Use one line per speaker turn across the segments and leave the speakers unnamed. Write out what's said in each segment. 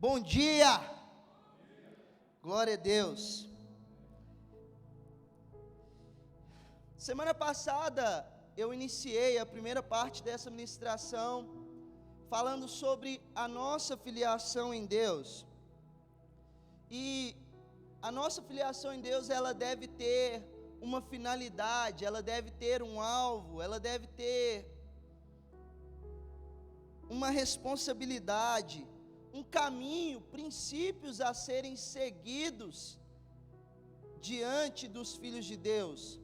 Bom dia! Glória a Deus. Semana passada eu iniciei a primeira parte dessa ministração falando sobre a nossa filiação em Deus. E a nossa filiação em Deus, ela deve ter uma finalidade, ela deve ter um alvo, ela deve ter uma responsabilidade, um caminho, princípios a serem seguidos diante dos filhos de Deus.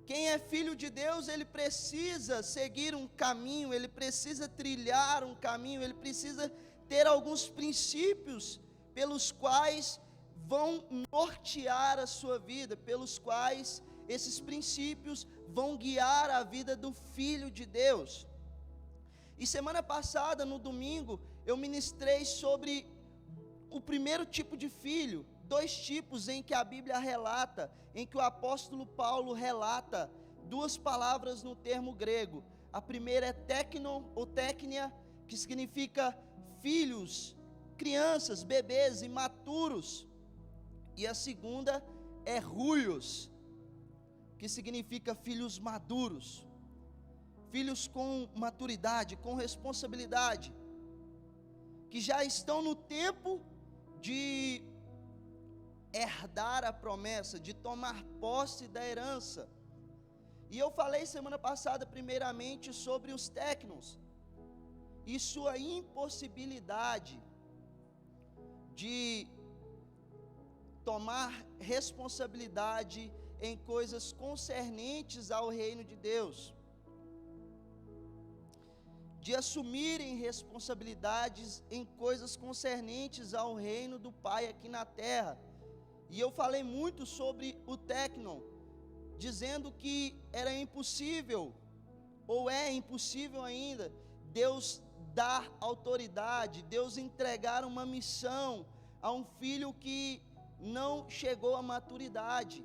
Quem é filho de Deus, ele precisa seguir um caminho, ele precisa trilhar um caminho, ele precisa ter alguns princípios pelos quais vão nortear a sua vida, pelos quais esses princípios vão guiar a vida do filho de Deus. E semana passada, no domingo, eu ministrei sobre o primeiro tipo de filho, dois tipos em que a Bíblia relata, em que o apóstolo Paulo relata duas palavras no termo grego. A primeira é teknon ou teknia, que significa filhos, crianças, bebês imaturos. E a segunda é ruios, que significa filhos maduros. Filhos com maturidade, com responsabilidade, que já estão no tempo de herdar a promessa, de tomar posse da herança. E eu falei semana passada primeiramente sobre os técnicos e sua impossibilidade de tomar responsabilidade em coisas concernentes ao reino de Deus, de assumirem responsabilidades em coisas concernentes ao reino do Pai aqui na terra. E eu falei muito sobre o teknon, dizendo que era impossível, ou é impossível ainda, Deus dar autoridade, Deus entregar uma missão a um filho que não chegou à maturidade,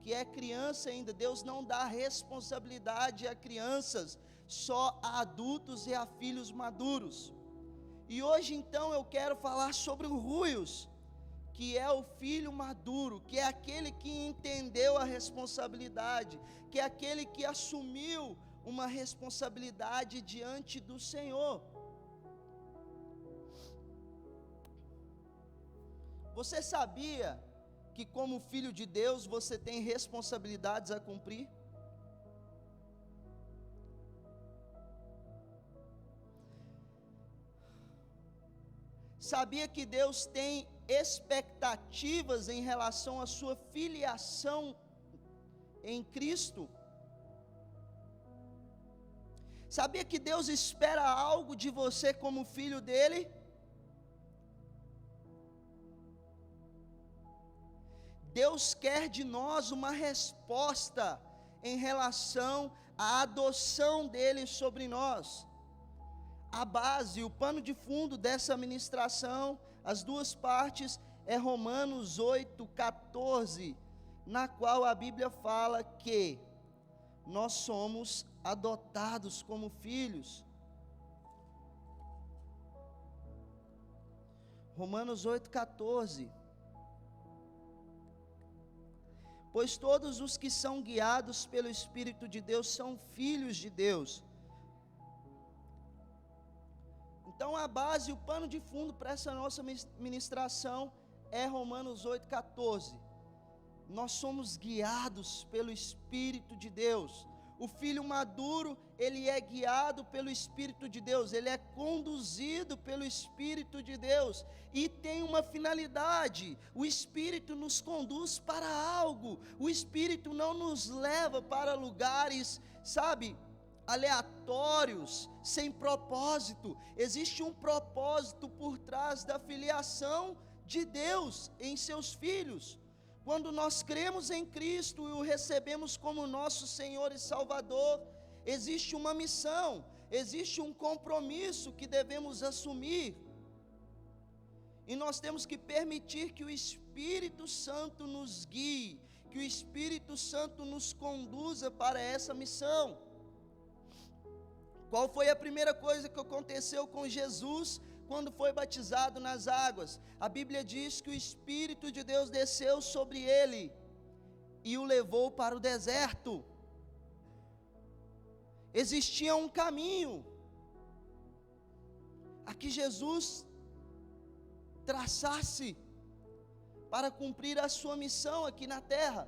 que é criança ainda. Deus não dá responsabilidade a crianças, só a adultos e a filhos maduros. E hoje então eu quero falar sobre o ruios, que é o filho maduro, que é aquele que entendeu a responsabilidade, que é aquele que assumiu uma responsabilidade diante do Senhor. Você sabia que como filho de Deus você tem responsabilidades a cumprir? Sabia que Deus tem expectativas em relação à sua filiação em Cristo? Sabia que Deus espera algo de você como filho dele? Deus quer de nós uma resposta em relação à adoção dele sobre nós. A base, o pano de fundo dessa ministração, as duas partes, é Romanos 8,14, na qual a Bíblia fala que nós somos adotados como filhos. Romanos 8,14. Pois todos os que são guiados pelo Espírito de Deus são filhos de Deus. Então a base, o pano de fundo para essa nossa ministração é Romanos 8,14. Nós somos guiados pelo Espírito de Deus. O filho maduro, ele é guiado pelo Espírito de Deus, ele é conduzido pelo Espírito de Deus, e tem uma finalidade. O Espírito nos conduz para algo, o Espírito não nos leva para lugares, aleatórios, sem propósito. Existe um propósito por trás da filiação de Deus em seus filhos. Quando nós cremos em Cristo e o recebemos como nosso Senhor e Salvador, existe uma missão, existe um compromisso que devemos assumir. E nós temos que permitir que o Espírito Santo nos guie, que o Espírito Santo nos conduza para essa missão. Qual foi a primeira coisa que aconteceu com Jesus quando foi batizado nas águas, a Bíblia diz que o Espírito de Deus desceu sobre ele e o levou para o deserto. Existia um caminho a que Jesus traçasse para cumprir a sua missão aqui na terra.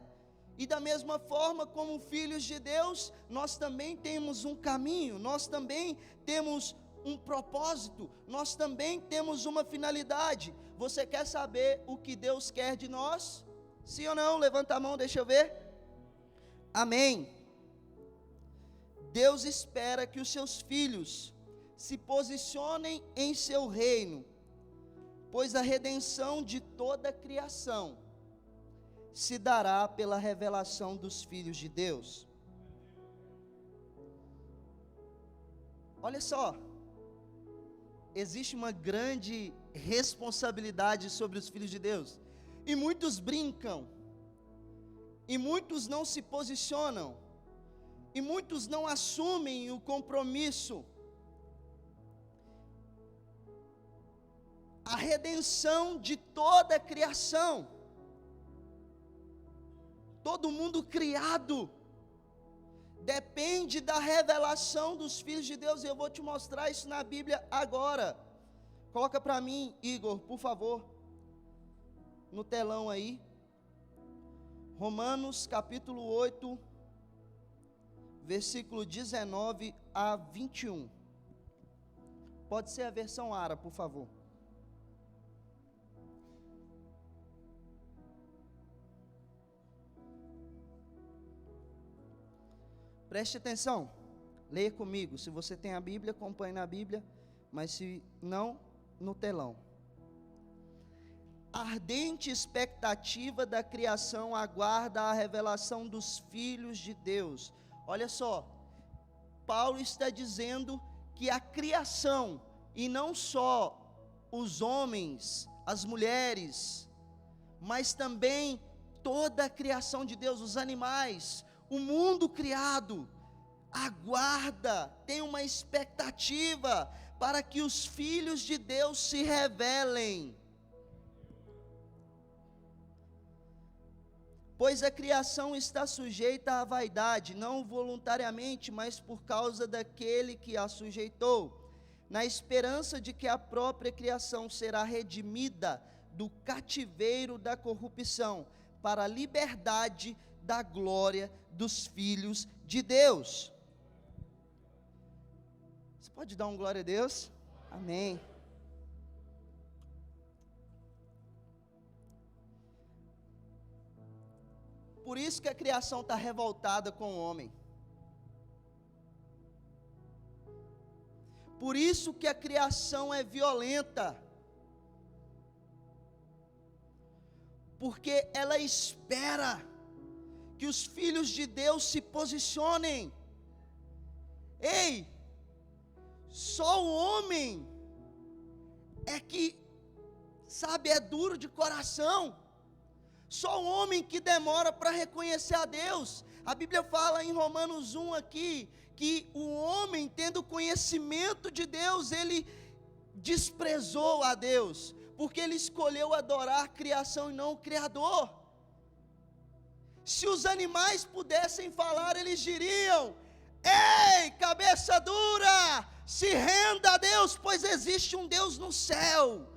E da mesma forma, como filhos de Deus, nós também temos um caminho, nós também temos um propósito, nós também temos uma finalidade. Você quer saber o que Deus quer de nós? Sim ou não? Levanta a mão, deixa eu ver. Amém. Deus espera que os seus filhos se posicionem em seu reino, pois a redenção de toda a criação se dará pela revelação dos filhos de Deus. Olha só, existe uma grande responsabilidade sobre os filhos de Deus, e muitos brincam, e muitos não se posicionam, e muitos não assumem o compromisso. A redenção de toda a criação, todo mundo criado, depende da revelação dos filhos de Deus, e eu vou te mostrar isso na Bíblia agora. Coloca para mim, Igor, por favor, no telão aí, Romanos capítulo 8, versículo 19 a 21, pode ser a versão ARA, por favor. Preste atenção, leia comigo. Se você tem a Bíblia, acompanhe na Bíblia, mas se não, no telão. A ardente expectativa da criação aguarda a revelação dos filhos de Deus. Olha só, Paulo está dizendo que a criação, e não só os homens, as mulheres, mas também toda a criação de Deus, os animais, o mundo criado, aguarda, tem uma expectativa para que os filhos de Deus se revelem. Pois a criação está sujeita à vaidade, não voluntariamente, mas por causa daquele que a sujeitou, na esperança de que a própria criação será redimida do cativeiro da corrupção, para a liberdade da glória dos filhos de Deus. Você pode dar um glória a Deus? Amém. Por isso que a criação está revoltada com o homem. Por isso que a criação é violenta. Porque ela espera que os filhos de Deus se posicionem. Ei, só o homem é que, sabe, é duro de coração. Só o homem que demora para reconhecer a Deus. A Bíblia fala em Romanos 1 aqui, que o homem, tendo conhecimento de Deus, ele desprezou a Deus, porque ele escolheu adorar a criação e não o Criador. Se os animais pudessem falar, eles diriam: ei, cabeça dura, se renda a Deus, pois existe um Deus no céu.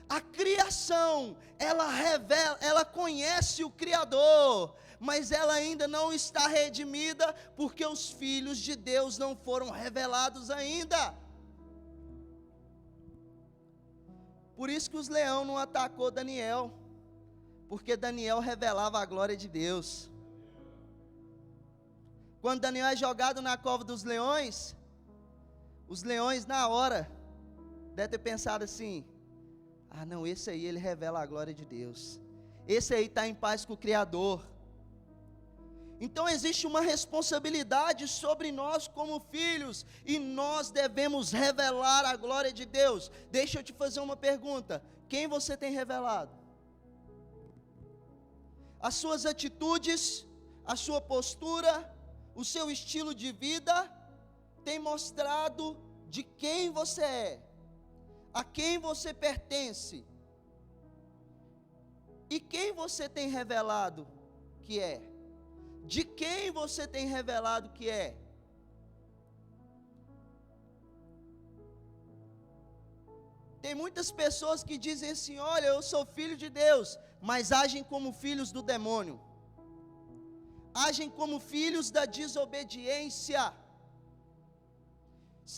A criação, ela revela, ela conhece o Criador, mas ela ainda não está redimida, porque os filhos de Deus não foram revelados ainda. Por isso que os leões não atacou Daniel, porque Daniel revelava a glória de Deus. Quando Daniel é jogado na cova dos leões, os leões na hora devem ter pensado assim: ah não, esse aí ele revela a glória de Deus, esse aí está em paz com o Criador. Então existe uma responsabilidade sobre nós como filhos, e nós devemos revelar a glória de Deus. Deixa eu te fazer uma pergunta: quem você tem revelado? As suas atitudes, a sua postura, o seu estilo de vida tem mostrado de quem você é. a quem você pertence e quem você tem revelado que é. De quem você tem revelado que é. Tem muitas pessoas que dizem assim: olha, eu sou filho de Deus, mas agem como filhos do demônio, agem como filhos da desobediência.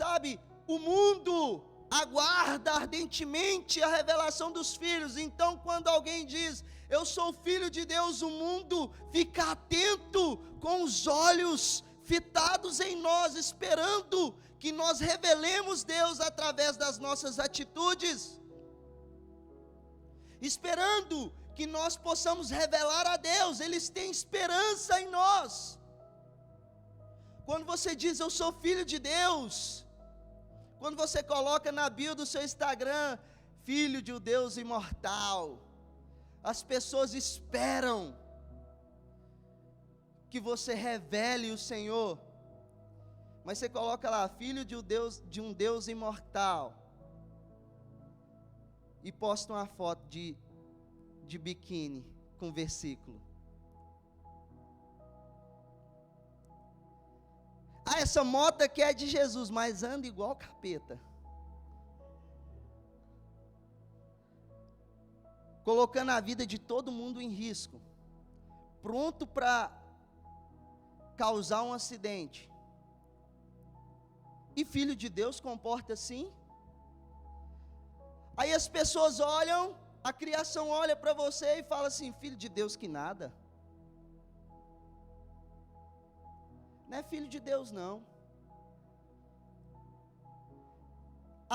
Sabe, o mundo aguarda ardentemente a revelação dos filhos. Então, quando alguém diz: eu sou filho de Deus, o mundo fica atento, com os olhos fitados em nós, esperando que nós revelemos Deus através das nossas atitudes, esperando que nós possamos revelar a Deus. Eles têm esperança em nós. Quando você diz: eu sou filho de Deus, quando você coloca na bio do seu Instagram: filho de um Deus imortal, as pessoas esperam que você revele o Senhor. Mas você coloca lá: filho de um Deus imortal, e posta uma foto de biquíni com versículo. Ah, essa moto aqui é de Jesus, mas anda igual capeta. Colocando a vida de todo mundo em risco, pronto para causar um acidente. E filho de Deus comporta assim? Aí as pessoas olham, a criação olha para você e fala assim: filho de Deus que nada. Não é filho de Deus não.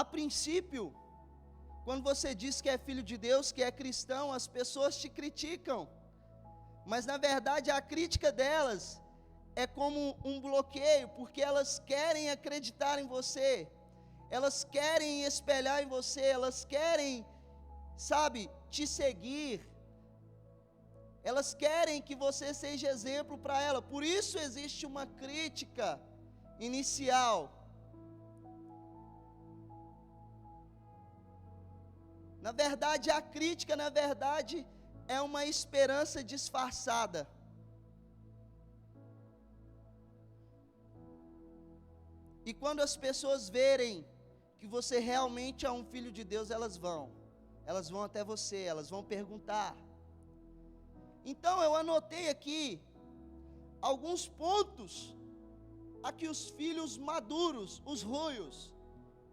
A princípio, quando você diz que é filho de Deus, que é cristão, as pessoas te criticam. Mas na verdade a crítica delas é como um bloqueio, porque elas querem acreditar em você, elas querem espelhar em você, elas querem, sabe, te seguir, elas querem que você seja exemplo para ela. Por isso existe uma crítica inicial. Na verdade, a crítica, na verdade, é uma esperança disfarçada. E quando as pessoas verem que você realmente é um filho de Deus, elas vão até você, elas vão perguntar. Então eu anotei aqui alguns pontos a que os filhos maduros, os ruios,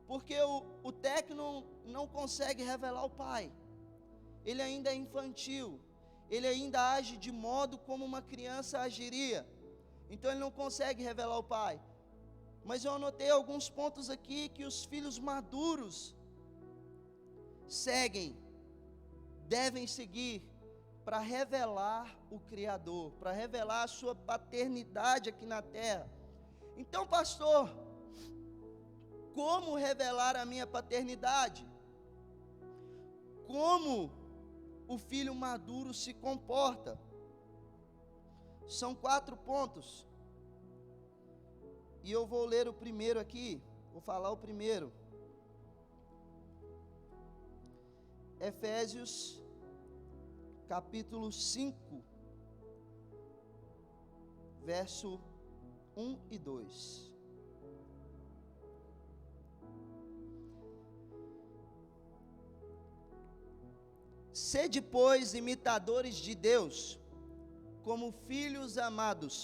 porque o técnico não consegue revelar o pai, ele ainda é infantil, ele ainda age de modo como uma criança agiria, então ele não consegue revelar o pai. Mas eu anotei alguns pontos aqui que os filhos maduros devem seguir, para revelar o Criador, para revelar a sua paternidade aqui na terra. Então, pastor, como revelar a minha paternidade? Como o filho maduro se comporta? São 4 pontos. E eu vou ler o primeiro aqui, vou falar o primeiro. Efésios, capítulo 5, verso 1 e 2. Sede, pois, imitadores de Deus, como filhos amados,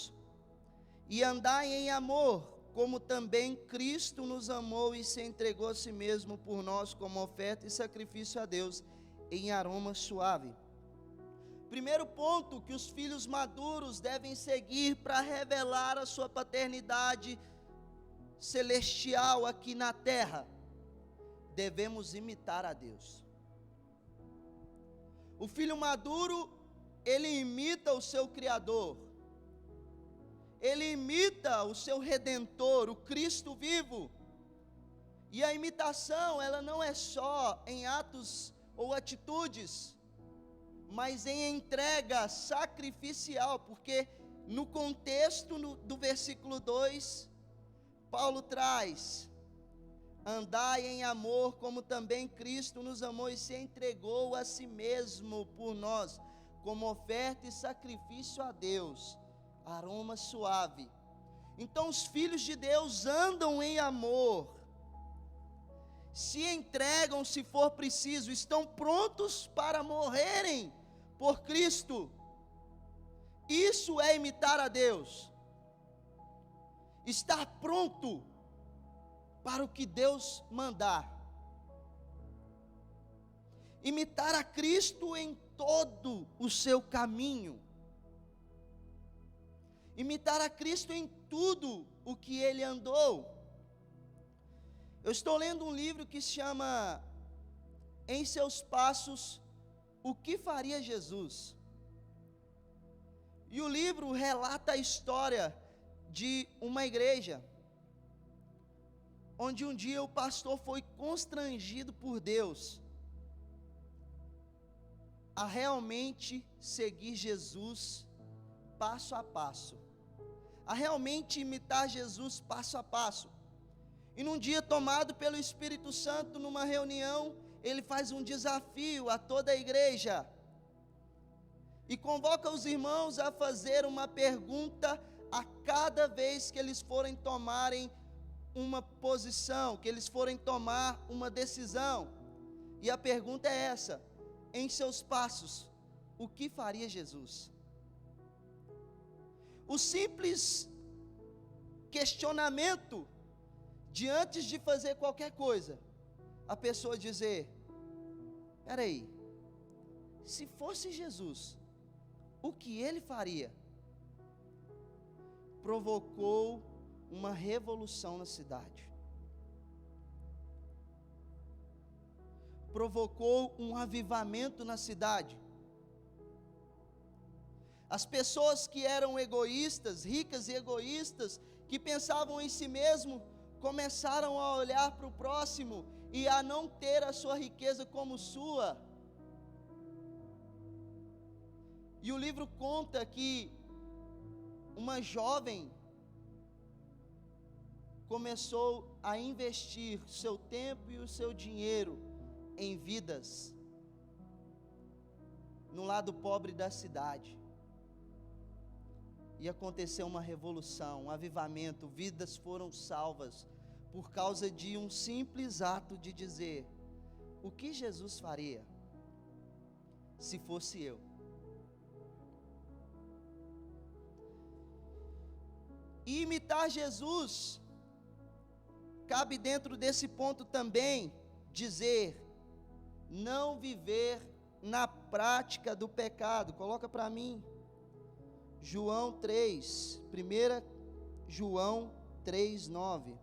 e andai em amor, como também Cristo nos amou e se entregou a si mesmo por nós como oferta e sacrifício a Deus em aroma suave. Primeiro ponto que os filhos maduros devem seguir para revelar a sua paternidade celestial aqui na terra: devemos imitar a Deus. O filho maduro, ele imita o seu Criador, ele imita o seu Redentor, o Cristo vivo. E a imitação, ela não é só em atos ou atitudes, mas em entrega sacrificial, porque no contexto do versículo 2, Paulo traz andai em amor, como também Cristo nos amou e se entregou a si mesmo por nós, como oferta e sacrifício a Deus, aroma suave. Então os filhos de Deus andam em amor, se entregam se for preciso, estão prontos para morrerem por Cristo. Isso é imitar a Deus, estar pronto para o que Deus mandar. Imitar a Cristo em todo o seu caminho. Imitar a Cristo em tudo o que ele andou. Eu estou lendo um livro que se chama Em Seus Passos, O que Faria Jesus? E o livro relata a história de uma igreja, onde um dia o pastor foi constrangido por Deus a realmente seguir Jesus passo a passo, a realmente imitar Jesus passo a passo. E num dia tomado pelo Espírito Santo, numa reunião, ele faz um desafio a toda a igreja e convoca os irmãos a fazer uma pergunta a cada vez que eles forem tomarem uma posição, que eles forem tomar uma decisão. E a pergunta é essa: em seus passos, o que faria Jesus? O simples questionamento de antes de fazer qualquer coisa, a pessoa dizer: espera aí, se fosse Jesus, o que ele faria? Provocou uma revolução na cidade, provocou um avivamento na cidade. As pessoas que eram egoístas, ricas e egoístas, que pensavam em si mesmo, começaram a olhar para o próximo e a não ter a sua riqueza como sua. E o livro conta que uma jovem começou a investir seu tempo e o seu dinheiro em vidas no lado pobre da cidade. E aconteceu uma revolução, um avivamento, vidas foram salvas por causa de um simples ato de dizer: o que Jesus faria se fosse eu? E imitar Jesus, cabe dentro desse ponto também dizer: não viver na prática do pecado. Coloca para mim João 3, 1 João 3, 9.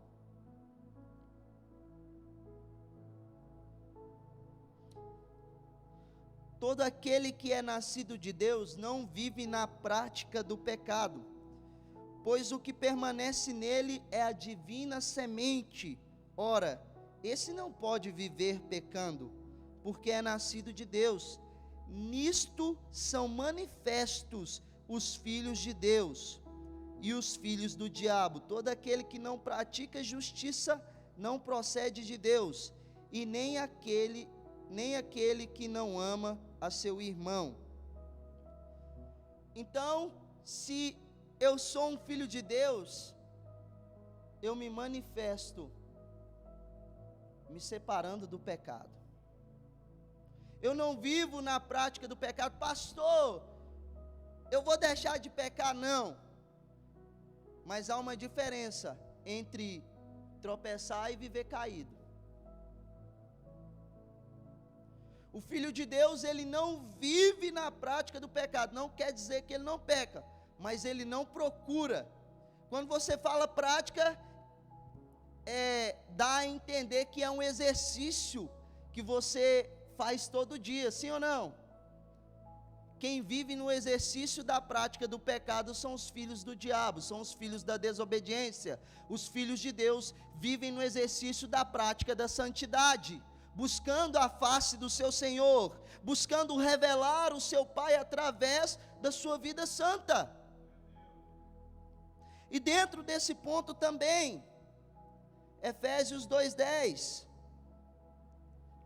Todo aquele que é nascido de Deus não vive na prática do pecado, pois o que permanece nele é a divina semente. Ora, esse não pode viver pecando, porque é nascido de Deus. Nisto são manifestos os filhos de Deus e os filhos do diabo. Todo aquele que não pratica justiça não procede de Deus, e nem aquele que não ama a seu irmão. Então, se eu sou um filho de Deus, eu me manifesto me separando do pecado. Eu não vivo na prática do pecado. Pastor, eu vou deixar de pecar? Não. Mas há uma diferença entre tropeçar e viver caído. O filho de Deus, ele não vive na prática do pecado. Não quer dizer que ele não peca, mas ele não procura. Quando você fala prática, dá a entender que é um exercício que você faz todo dia, sim ou não? Quem vive no exercício da prática do pecado são os filhos do diabo, são os filhos da desobediência. Os filhos de Deus vivem no exercício da prática da santidade, buscando a face do seu Senhor, buscando revelar o seu Pai através da sua vida santa. E dentro desse ponto também, Efésios 2:10.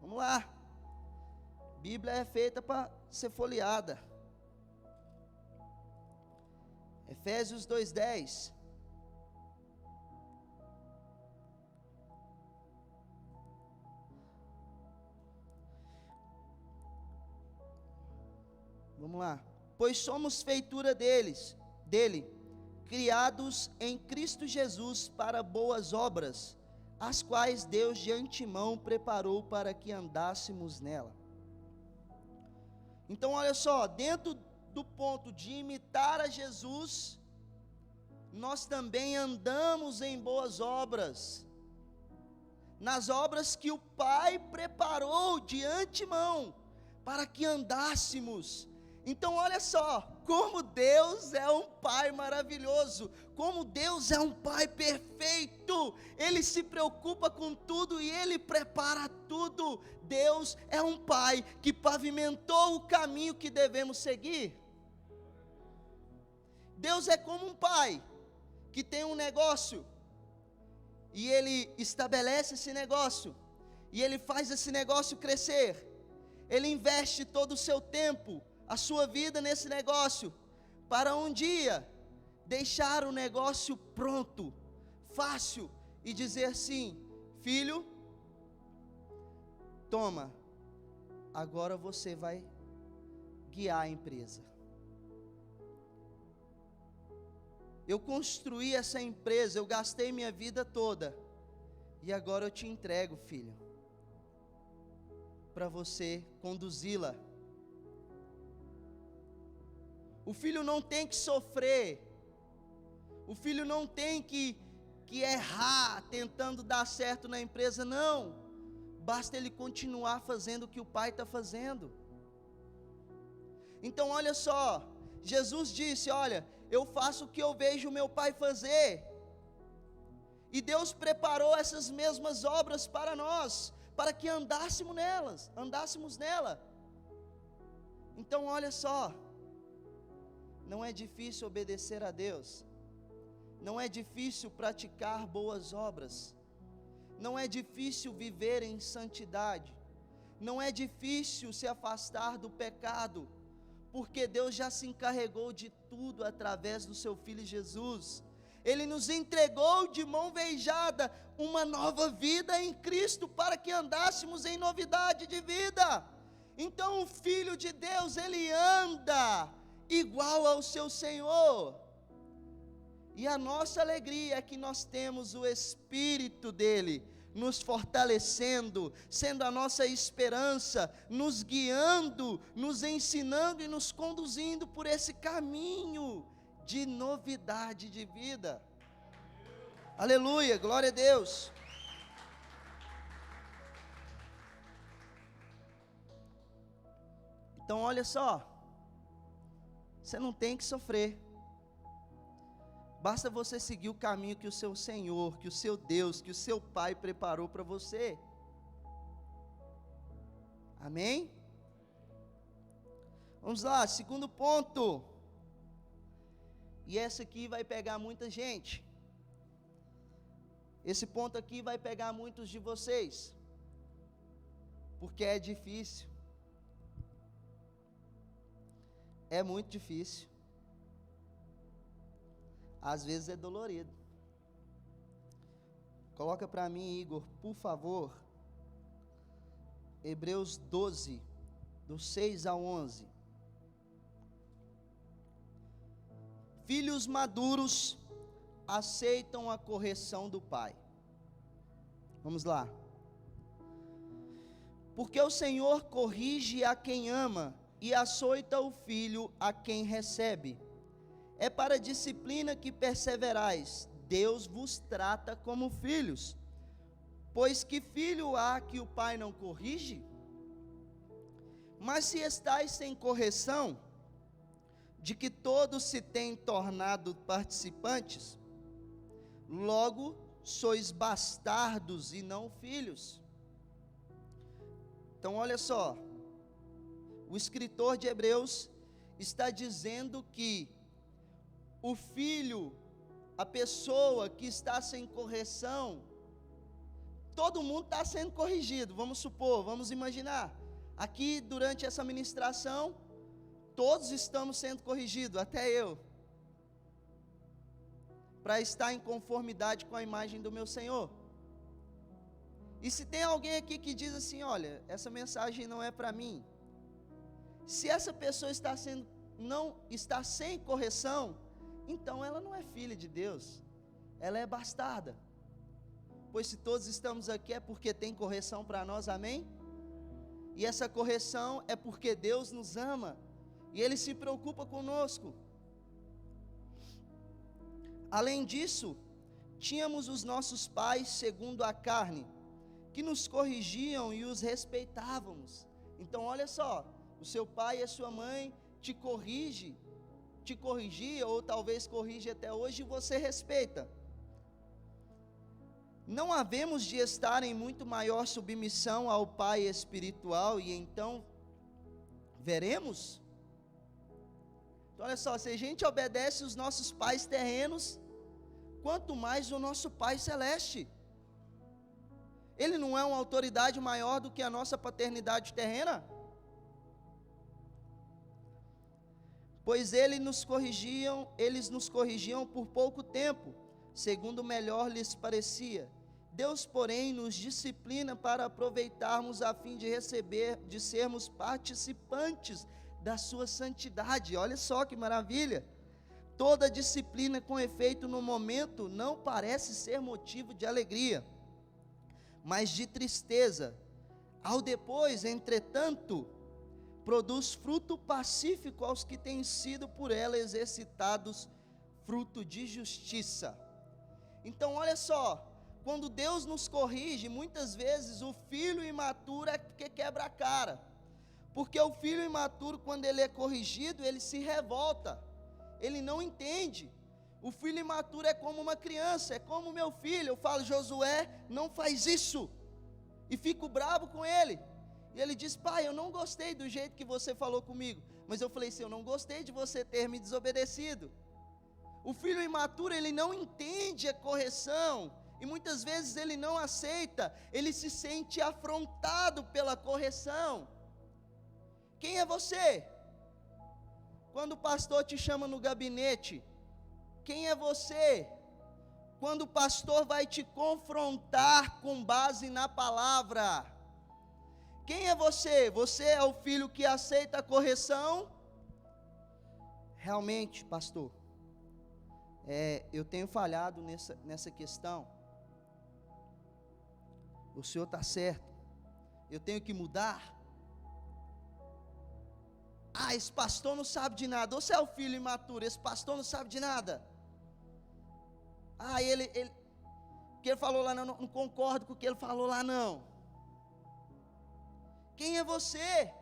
Vamos lá. Bíblia é feita para ser folheada. Efésios 2:10. Vamos lá. Pois somos feitura dele, criados em Cristo Jesus para boas obras, as quais Deus de antemão preparou para que andássemos nela. Então olha só, dentro do ponto de imitar a Jesus, nós também andamos em boas obras, nas obras que o Pai preparou de antemão, para que andássemos. Então olha só, como Deus é um Pai maravilhoso, como Deus é um Pai perfeito, Ele se preocupa com tudo e Ele prepara tudo. Deus é um Pai que pavimentou o caminho que devemos seguir. Deus é como um pai que tem um negócio, e Ele estabelece esse negócio, e Ele faz esse negócio crescer, Ele investe todo o seu tempo, a sua vida nesse negócio, para um dia deixar o negócio pronto, fácil, e dizer assim: filho, toma, agora você vai guiar a empresa. Eu construí essa empresa, eu gastei minha vida toda, e agora eu te entrego, filho, para você conduzi-la. O filho não tem que sofrer, o filho não tem que errar tentando dar certo na empresa, não, basta ele continuar fazendo o que o pai está fazendo. Então olha só, Jesus disse: olha, eu faço o que eu vejo o meu pai fazer, e Deus preparou essas mesmas obras para nós, para que andássemos nela. Então olha só, não é difícil obedecer a Deus, não é difícil praticar boas obras, não é difícil viver em santidade, não é difícil se afastar do pecado, porque Deus já se encarregou de tudo através do seu Filho Jesus. Ele nos entregou de mão beijada uma nova vida em Cristo, para que andássemos em novidade de vida. Então o Filho de Deus, ele anda igual ao seu Senhor, e a nossa alegria é que nós temos o Espírito dele nos fortalecendo, sendo a nossa esperança, nos guiando, nos ensinando e nos conduzindo por esse caminho de novidade de vida. Aleluia, glória a Deus. Então olha só, você não tem que sofrer, basta você seguir o caminho que o seu Senhor, que o seu Deus, que o seu Pai preparou para você. Amém? Vamos lá, segundo ponto, e essa aqui vai pegar muita gente, esse ponto aqui vai pegar muitos de vocês, porque é difícil, é muito difícil, às vezes é dolorido. Coloca para mim, Igor, por favor, Hebreus 12, do 6 ao 11. Filhos maduros aceitam a correção do pai. Vamos lá. Porque o Senhor corrige a quem ama e açoita o filho a quem recebe. É para a disciplina que perseverais. Deus vos trata como filhos. Pois que filho há que o pai não corrige? Mas se estáis sem correção, de que todos se têm tornado participantes, logo sois bastardos e não filhos. Então olha só, o escritor de Hebreus está dizendo que o filho, a pessoa que está sem correção, todo mundo está sendo corrigido, vamos supor, vamos imaginar. Aqui, durante essa ministração, todos estamos sendo corrigidos, até eu, para estar em conformidade com a imagem do meu Senhor. E se tem alguém aqui que diz assim, olha, essa mensagem não é para mim, se essa pessoa não está sem correção, então ela não é filha de Deus, ela é bastarda. Pois se todos estamos aqui é porque tem correção para nós, amém? E essa correção é porque Deus nos ama, e Ele se preocupa conosco. Além disso, tínhamos os nossos pais segundo a carne, que nos corrigiam e os respeitávamos. Então olha só, o seu pai e a sua mãe te corrigia, ou talvez corrige até hoje, e você respeita. Não havemos de estar em muito maior submissão ao Pai espiritual, e então veremos? Então olha só, se a gente obedece os nossos pais terrenos, quanto mais o nosso Pai celeste. Ele não é uma autoridade maior do que a nossa paternidade terrena? Pois eles nos corrigiam por pouco tempo, segundo melhor lhes parecia. Deus, porém, nos disciplina para aproveitarmos a fim de sermos participantes da sua santidade. Olha só que maravilha! Toda disciplina com efeito no momento não parece ser motivo de alegria, mas de tristeza. Ao depois, entretanto, produz fruto pacífico aos que têm sido por ela exercitados, fruto de justiça. Então olha só, quando Deus nos corrige, muitas vezes o filho imaturo é que quebra a cara, porque o filho imaturo, quando ele é corrigido, ele se revolta, ele não entende. O filho imaturo é como uma criança, é como meu filho. Eu falo, Josué, não faz isso, e fico bravo com ele, e ele diz, pai, eu não gostei do jeito que você falou comigo, mas eu falei assim, eu não gostei de você ter me desobedecido. O filho imaturo, ele não entende a correção, e muitas vezes ele não aceita, ele se sente afrontado pela correção. Quem é você? Quando o pastor te chama no gabinete, quem é você? Quando o pastor vai te confrontar com base na palavra, quem é você? Você é o filho que aceita a correção? Realmente, pastor, eu tenho falhado nessa questão. O senhor está certo, eu tenho que mudar. Esse pastor não sabe de nada. Você é o filho imaturo, esse pastor não sabe de nada. O que ele falou lá, não concordo com o que ele falou lá, não. Quem é você?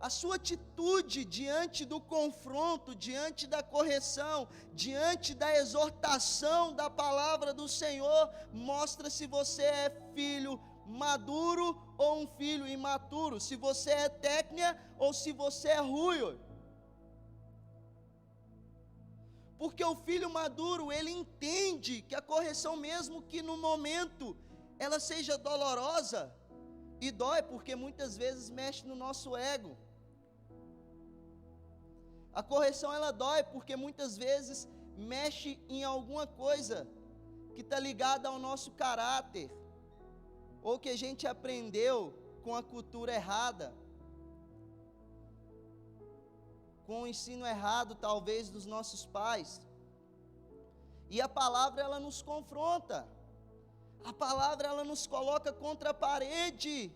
A sua atitude diante do confronto, diante da correção, diante da exortação da palavra do Senhor, mostra se você é filho maduro ou um filho imaturo, se você é técnia ou se você é ruim. Porque o filho maduro, ele entende que a correção, mesmo que no momento ela seja dolorosa, e dói porque muitas vezes mexe no nosso ego. A correção, ela dói porque muitas vezes mexe em alguma coisa que está ligada ao nosso caráter, ou que a gente aprendeu com a cultura errada, com o ensino errado talvez dos nossos pais. E a palavra, ela nos confronta, a palavra, ela nos coloca contra a parede,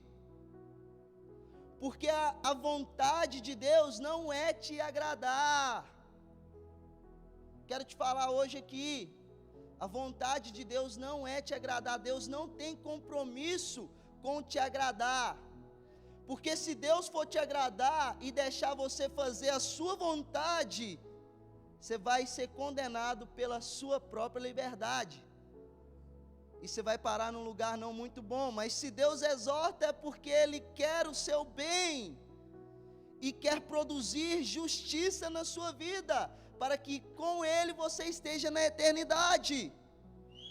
porque a vontade de Deus não é te agradar. Quero te falar hoje aqui, a vontade de Deus não é te agradar. Deus não tem compromisso com te agradar, porque se Deus for te agradar e deixar você fazer a sua vontade, você vai ser condenado pela sua própria liberdade, e você vai parar num lugar não muito bom. Mas se Deus exorta, é porque Ele quer o seu bem, e quer produzir justiça na sua vida, para que com Ele você esteja na eternidade.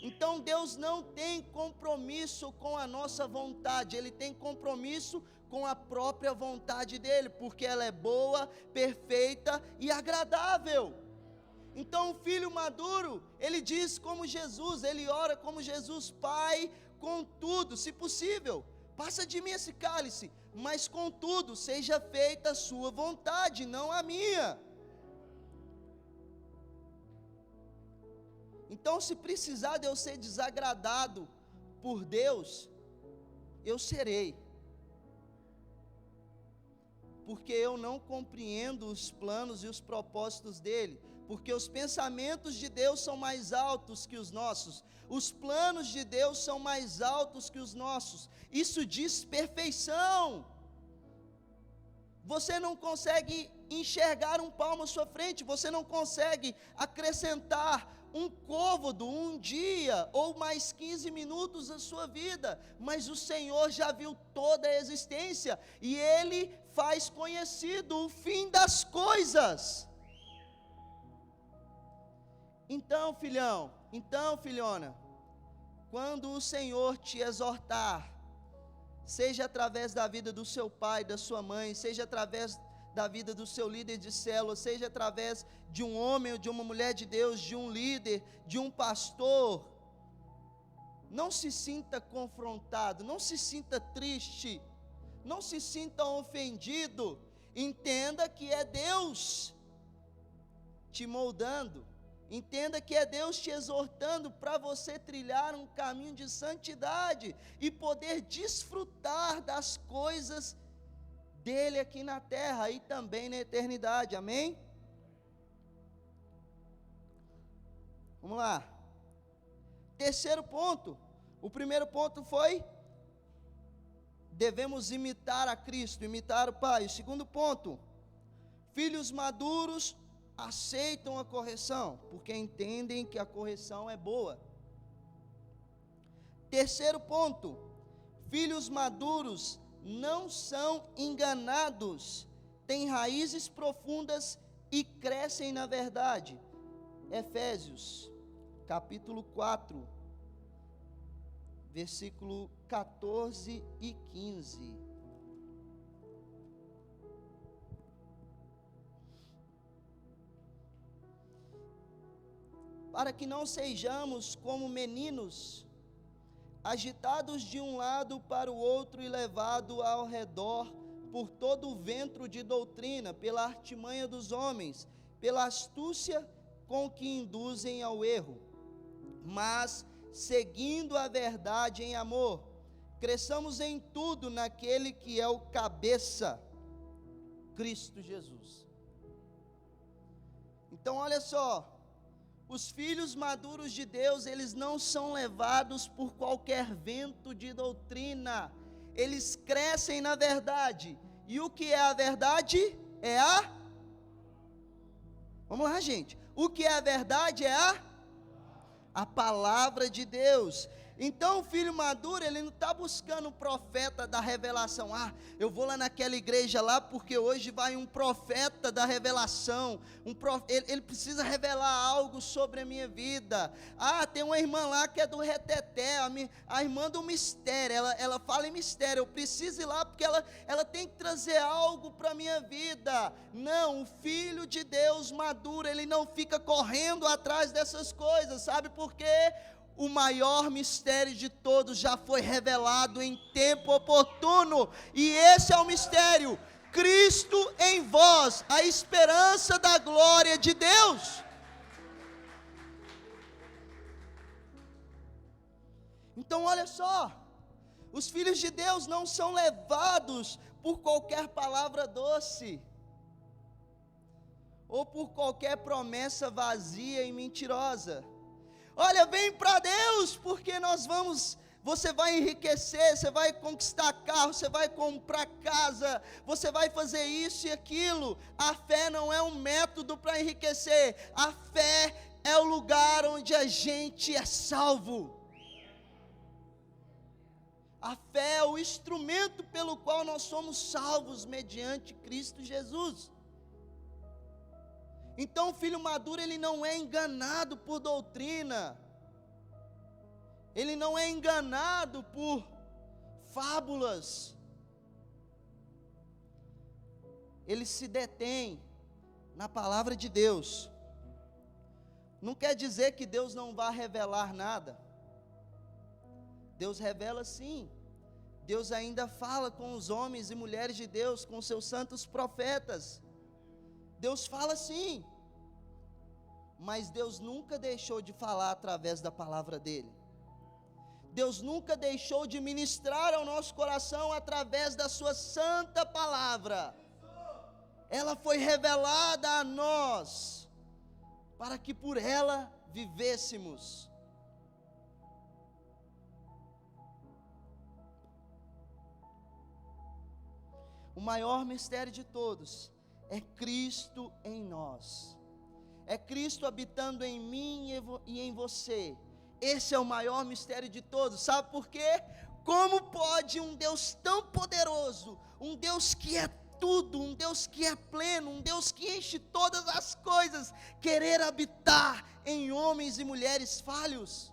Então Deus não tem compromisso com a nossa vontade, Ele tem compromisso com a própria vontade dEle, porque ela é boa, perfeita e agradável. Então o filho maduro, ele diz como Jesus, ele ora como Jesus: Pai, contudo, se possível, passa de mim esse cálice, mas contudo, seja feita a sua vontade, não a minha. Então, se precisar de eu ser desagradado por Deus, eu serei, porque eu não compreendo os planos e os propósitos dEle, porque os pensamentos de Deus são mais altos que os nossos, os planos de Deus são mais altos que os nossos. Isso diz perfeição. Você não consegue enxergar um palmo à sua frente, você não consegue acrescentar um côvado, um dia, ou mais 15 minutos da sua vida, mas o Senhor já viu toda a existência, e Ele faz conhecido o fim das coisas. Então, filhão, então, filhona, quando o Senhor te exortar, seja através da vida do seu pai, da sua mãe, seja através da vida do seu líder de célula, seja através de um homem ou de uma mulher de Deus, de um líder, de um pastor, não se sinta confrontado, não se sinta triste, não se sinta ofendido. Entenda que é Deus te moldando, entenda que é Deus te exortando para você trilhar um caminho de santidade e poder desfrutar das coisas dele aqui na terra e também na eternidade, amém? Vamos lá. Terceiro ponto. O primeiro ponto foi: devemos imitar a Cristo, imitar o Pai. O segundo ponto: filhos maduros aceitam a correção, porque entendem que a correção é boa. Terceiro ponto: filhos maduros não são enganados, têm raízes profundas e crescem na verdade. Efésios, capítulo 4, versículo 14 e 15. Para que não sejamos como meninos, agitados de um lado para o outro e levado ao redor por todo o vento de doutrina, pela artimanha dos homens, pela astúcia com que induzem ao erro, mas seguindo a verdade em amor, cresçamos em tudo naquele que é o cabeça, Cristo Jesus. Então olha só, os filhos maduros de Deus, eles não são levados por qualquer vento de doutrina, eles crescem na verdade. E o que é a verdade? É vamos lá, gente. O que é a verdade? É a palavra de Deus. Então o filho maduro, ele não está buscando um profeta da revelação. Eu vou lá naquela igreja lá, porque hoje vai um profeta da revelação, ele precisa revelar algo sobre a minha vida. Tem uma irmã lá que é do reteté, a irmã do mistério, ela fala em mistério, eu preciso ir lá porque ela tem que trazer algo para a minha vida. Não, o filho de Deus maduro, ele não fica correndo atrás dessas coisas, sabe por quê? O maior mistério de todos já foi revelado em tempo oportuno, e esse é o mistério: Cristo em vós, a esperança da glória de Deus. Então olha só, os filhos de Deus não são levados por qualquer palavra doce, ou por qualquer promessa vazia e mentirosa. Olha, vem para Deus, porque você vai enriquecer, você vai conquistar carro, você vai comprar casa, você vai fazer isso e aquilo. A fé não é um método para enriquecer, a fé é o lugar onde a gente é salvo. A fé é o instrumento pelo qual nós somos salvos mediante Cristo Jesus. Então o filho maduro, ele não é enganado por doutrina. ele não é enganado por fábulas, ele se detém na palavra de Deus. Não quer dizer que Deus não vá revelar nada. Deus revela sim. Deus ainda fala com os homens e mulheres de Deus, com seus santos profetas. Deus fala sim. Mas Deus nunca deixou de falar através da palavra dele. Deus nunca deixou de ministrar ao nosso coração através da sua santa palavra. Ela foi revelada a nós, para que por ela vivêssemos. O maior mistério de todos é Cristo em nós. É Cristo habitando em mim e em você. Esse é o maior mistério de todos. Sabe por quê? Como pode um Deus tão poderoso, um Deus que é tudo, um Deus que é pleno, um Deus que enche todas as coisas, querer habitar em homens e mulheres falhos?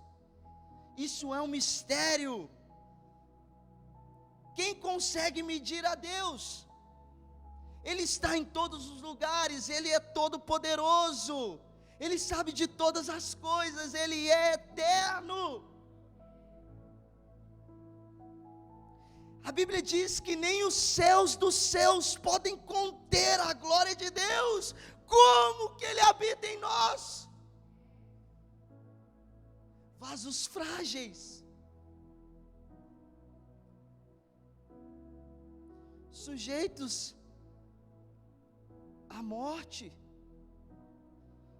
Isso é um mistério. Quem consegue medir a Deus? Ele está em todos os lugares, Ele é todo poderoso, Ele sabe de todas as coisas, Ele é eterno. A Bíblia diz que nem os céus dos céus podem conter a glória de Deus. Como que Ele habita em nós? Vasos frágeis, sujeitos à morte,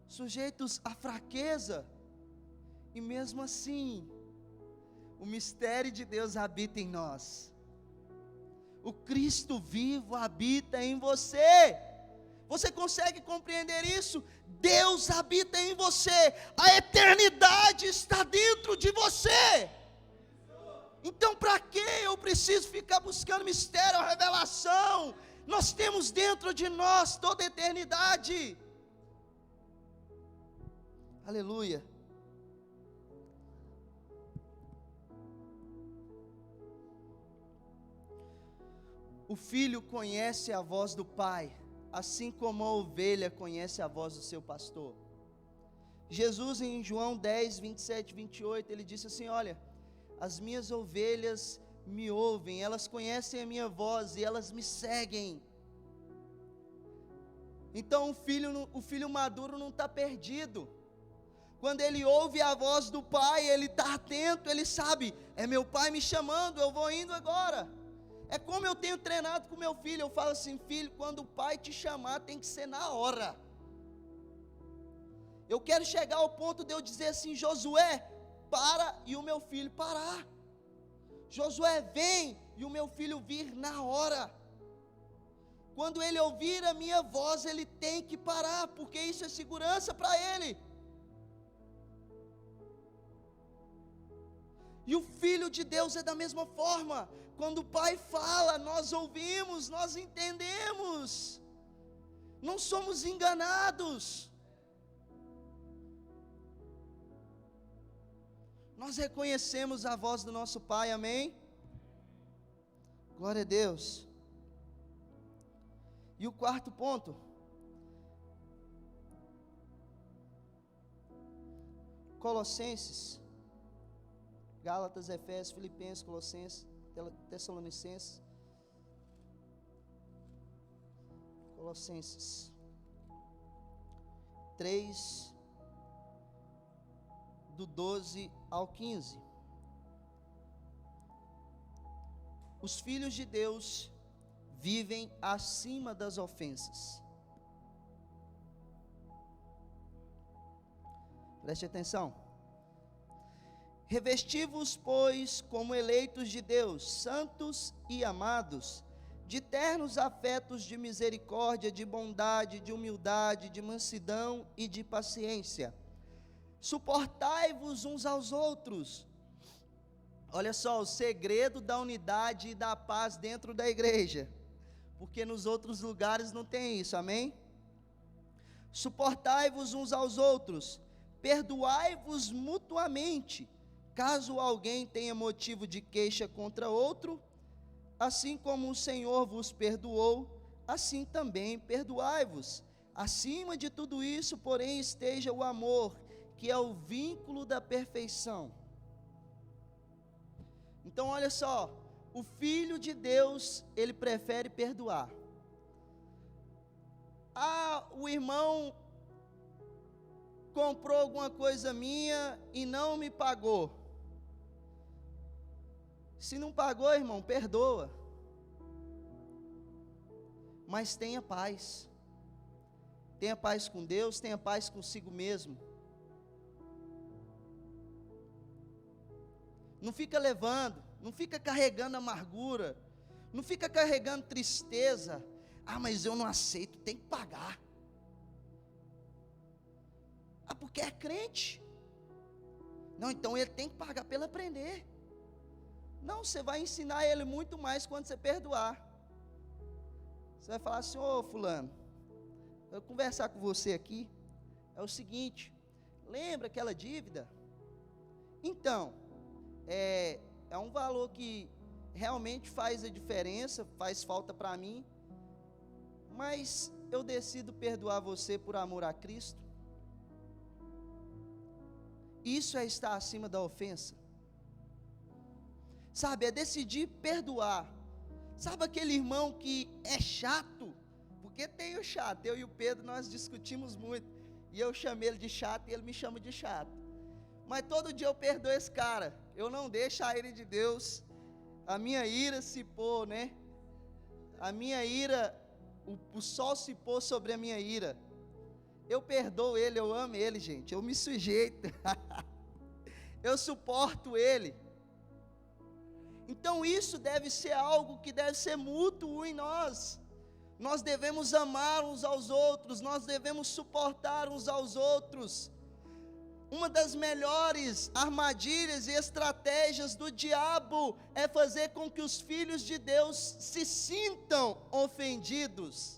sujeitos à fraqueza, e mesmo assim, o mistério de Deus habita em nós. O Cristo vivo habita em você. Você consegue compreender isso? Deus habita em você, a eternidade está dentro de você. Então para que eu preciso ficar buscando mistério, revelação? Nós temos dentro de nós toda a eternidade. Aleluia. O filho conhece a voz do pai, assim como a ovelha conhece a voz do seu pastor. Jesus em João 10, 27 e 28, ele disse assim: olha, as minhas ovelhas me ouvem, elas conhecem a minha voz e elas me seguem. Então o filho maduro não está perdido. Quando ele ouve a voz do pai, ele está atento, ele sabe, é meu pai me chamando, eu vou indo agora. É como eu tenho treinado com meu filho, eu falo assim: filho, quando o pai te chamar, tem que ser na hora. Eu quero chegar ao ponto de eu dizer assim: Josué, para, e o meu filho parar. Josué, vem, e o meu filho vir na hora. Quando ele ouvir a minha voz, ele tem que parar, porque isso é segurança para ele. E o Filho de Deus é da mesma forma. Quando o Pai fala, nós ouvimos, nós entendemos. Não somos enganados. Nós reconhecemos a voz do nosso Pai, amém? Glória a Deus. E o quarto ponto. Colossenses, Gálatas, Efésios, Filipenses, Colossenses, Tessalonicenses. Colossenses 3, do 12 ao 15. Os filhos de Deus vivem acima das ofensas. Preste atenção. Revesti-vos, pois, como eleitos de Deus, santos e amados, de ternos afetos de misericórdia, de bondade, de humildade, de mansidão e de paciência. Suportai-vos uns aos outros. Olha só, o segredo da unidade e da paz dentro da igreja, porque nos outros lugares não tem isso, amém? Suportai-vos uns aos outros, perdoai-vos mutuamente, Caso alguém tenha motivo de queixa contra outro, assim como o Senhor vos perdoou, assim também perdoai-vos. Acima de tudo isso, porém, esteja o amor, que é o vínculo da perfeição. Então, olha só, o Filho de Deus, ele prefere perdoar. O irmão comprou alguma coisa minha e não me pagou. Se não pagou, irmão, perdoa. Mas tenha paz. Tenha paz com Deus, tenha paz consigo mesmo. Não fica levando, não fica carregando amargura, não fica carregando tristeza. Mas eu não aceito, tem que pagar. Porque é crente. Não, então ele tem que pagar pelo aprender. Não, você vai ensinar ele muito mais quando você perdoar. Você vai falar assim: ô fulano, eu vou conversar com você aqui. É o seguinte, lembra aquela dívida? Então, é um valor que realmente faz a diferença, faz falta para mim, mas eu decido perdoar você por amor a Cristo. Isso é estar acima da ofensa. Sabe, é decidir perdoar. Sabe aquele irmão que é chato? Porque tem o chato. Eu e o Pedro, nós discutimos muito. E eu chamei ele de chato e ele me chama de chato. Mas todo dia eu perdoo esse cara. Eu não deixo a ira de Deus, a minha ira se pôr, né? A minha ira, o sol se pôr sobre a minha ira. Eu perdoo ele, eu amo ele, gente. Eu me sujeito. Eu suporto ele. Então isso deve ser algo que deve ser mútuo em nós. Nós devemos amar uns aos outros, nós devemos suportar uns aos outros. Uma das melhores armadilhas e estratégias do diabo é fazer com que os filhos de Deus se sintam ofendidos.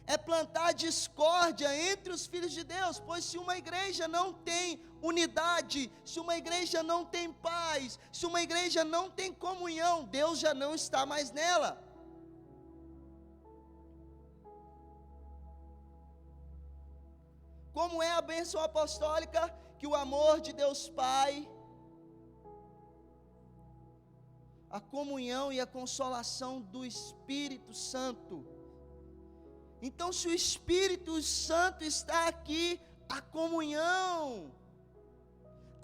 É plantar discórdia entre os filhos de Deus, pois se uma igreja não tem unidade, se uma igreja não tem paz, se uma igreja não tem comunhão, Deus já não está mais nela. Como é a bênção apostólica? Que o amor de Deus Pai, a comunhão e a consolação do Espírito Santo. Então, se o Espírito Santo está aqui, a comunhão,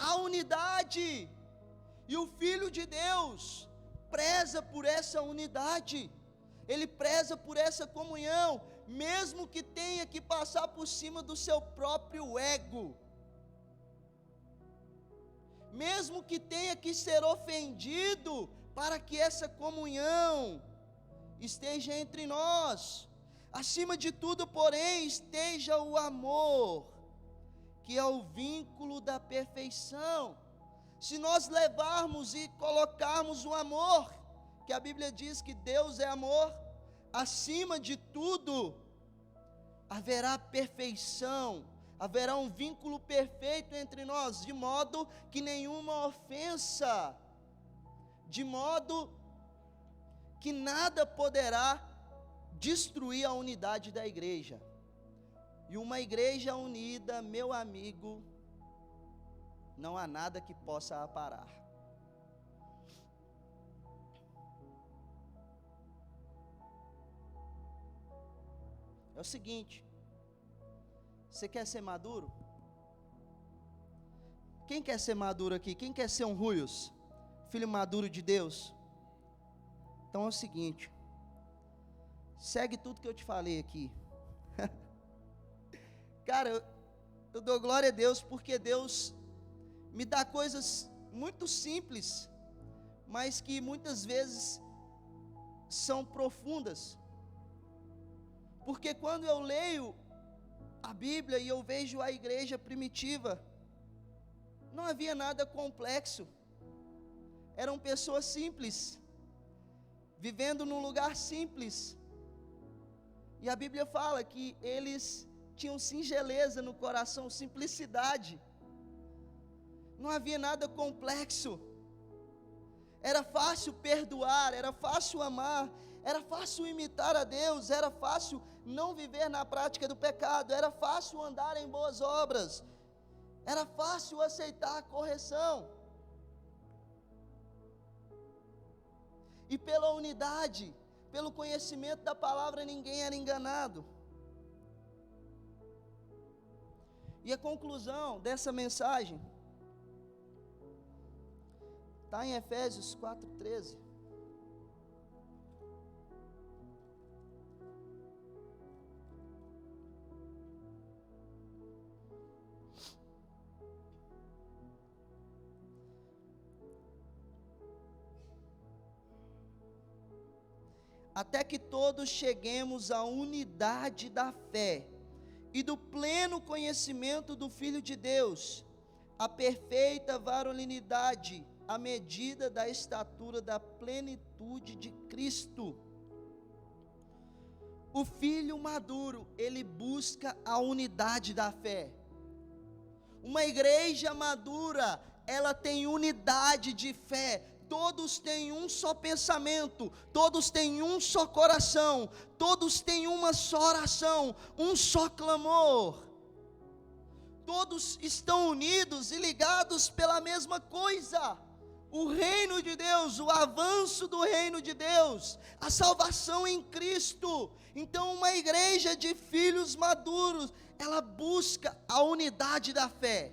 a unidade, e o Filho de Deus preza por essa unidade, ele preza por essa comunhão, mesmo que tenha que passar por cima do seu próprio ego, mesmo que tenha que ser ofendido, para que essa comunhão esteja entre nós. Acima de tudo, porém, esteja o amor, que é o vínculo da perfeição. Se nós levarmos e colocarmos o amor, que a Bíblia diz que Deus é amor, acima de tudo, haverá perfeição, haverá um vínculo perfeito entre nós, de modo que nenhuma ofensa, de modo que nada poderá destruir a unidade da igreja. E uma igreja unida, meu amigo, não há nada que possa aparar. É o seguinte, você quer ser maduro? Quem quer ser maduro aqui? Quem quer ser um Ruios? Filho maduro de Deus? Então é o seguinte, segue tudo que eu te falei aqui. Cara, eu dou glória a Deus, porque Deus me dá coisas muito simples, mas que muitas vezes são profundas. Porque quando eu leio a Bíblia e eu vejo a igreja primitiva, não havia nada complexo, eram pessoas simples, vivendo num lugar simples, e a Bíblia fala que eles tinham singeleza no coração, simplicidade. Não havia nada complexo. Era fácil perdoar, era fácil amar, era fácil imitar a Deus, era fácil não viver na prática do pecado, era fácil andar em boas obras, era fácil aceitar a correção. E pela unidade, pelo conhecimento da palavra, ninguém era enganado. E a conclusão dessa mensagem está em Efésios 4:13. Até que todos cheguemos à unidade da fé e do pleno conhecimento do Filho de Deus, a perfeita varonilidade, à medida da estatura da plenitude de Cristo. O filho maduro, ele busca a unidade da fé. Uma igreja madura, ela tem unidade de fé. Todos têm um só pensamento, todos têm um só coração, todos têm uma só oração, um só clamor. Todos estão unidos e ligados pela mesma coisa: o reino de Deus, o avanço do reino de Deus, a salvação em Cristo. Então, uma igreja de filhos maduros, ela busca a unidade da fé,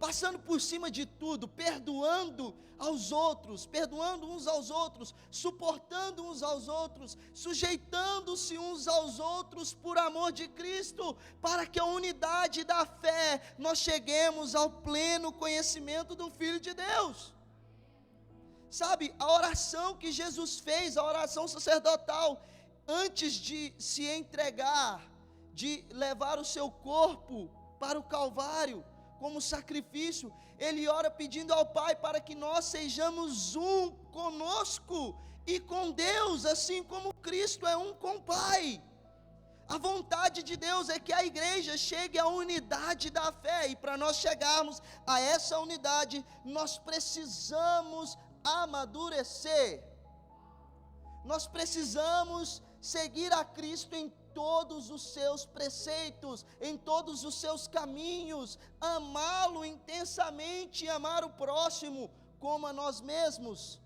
passando por cima de tudo, perdoando aos outros, perdoando uns aos outros, suportando uns aos outros, sujeitando-se uns aos outros por amor de Cristo, para que a unidade da fé nós cheguemos ao pleno conhecimento do Filho de Deus. Sabe, a oração que Jesus fez, a oração sacerdotal, antes de se entregar, de levar o seu corpo para o Calvário, como sacrifício, ele ora pedindo ao Pai para que nós sejamos um conosco e com Deus, assim como Cristo é um com o Pai. A vontade de Deus é que a igreja chegue à unidade da fé, e para nós chegarmos a essa unidade, nós precisamos amadurecer. Nós precisamos seguir a Cristo em todos os seus preceitos, em todos os seus caminhos, amá-lo intensamente e amar o próximo como a nós mesmos.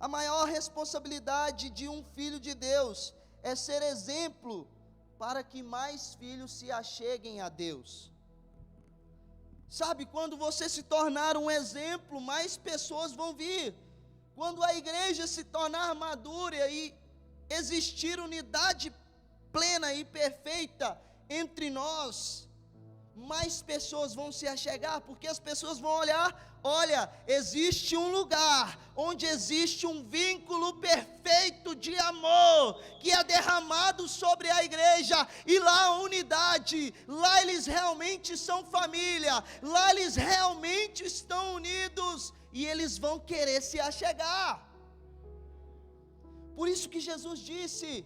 A maior responsabilidade de um filho de Deus é ser exemplo para que mais filhos se acheguem a Deus. Sabe, quando você se tornar um exemplo, mais pessoas vão vir. Quando a igreja se tornar madura e existir unidade plena e perfeita entre nós, mais pessoas vão se achegar, porque as pessoas vão olhar, olha, existe um lugar onde existe um vínculo perfeito de amor, que é derramado sobre a igreja, e lá a unidade, lá eles realmente são família, lá eles realmente estão unidos, e eles vão querer se achegar. Por isso que Jesus disse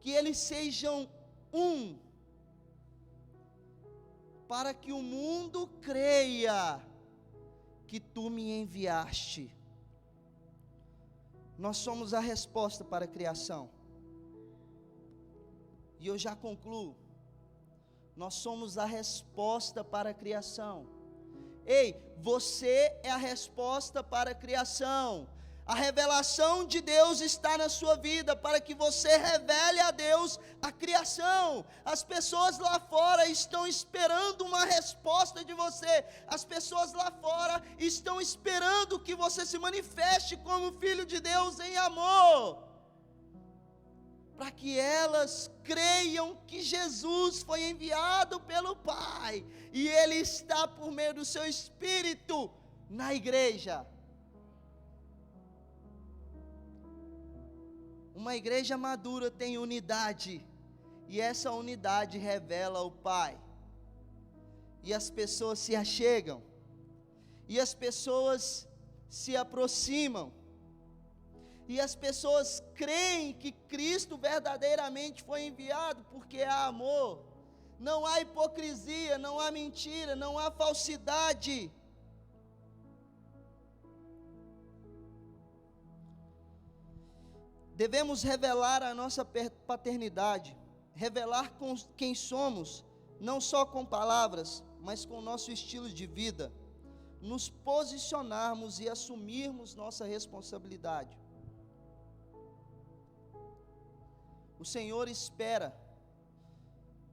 que eles sejam um, para que o mundo creia que tu me enviaste. Nós somos a resposta para a criação. E eu já concluo. Nós somos a resposta para a criação. Ei, você é a resposta para a criação. A revelação de Deus está na sua vida, para que você revele a Deus a criação. As pessoas lá fora estão esperando uma resposta de você. As pessoas lá fora estão esperando que você se manifeste como filho de Deus em amor, para que elas creiam que Jesus foi enviado pelo Pai, e Ele está por meio do seu Espírito na igreja. Uma igreja madura tem unidade, e essa unidade revela o Pai, e as pessoas se achegam, e as pessoas se aproximam, e as pessoas creem que Cristo verdadeiramente foi enviado, porque há amor. não há hipocrisia, não há mentira, não há falsidade. Devemos revelar a nossa paternidade, revelar quem somos, não só com palavras, mas com o nosso estilo de vida, nos posicionarmos e assumirmos nossa responsabilidade. O Senhor espera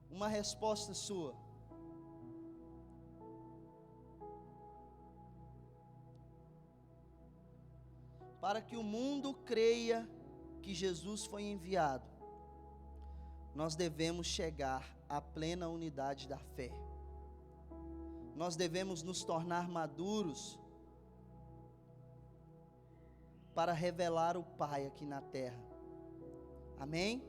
uma resposta sua. Para que o mundo creia que Jesus foi enviado, nós devemos chegar à plena unidade da fé. Nós devemos nos tornar maduros para revelar o Pai aqui na terra. Amém?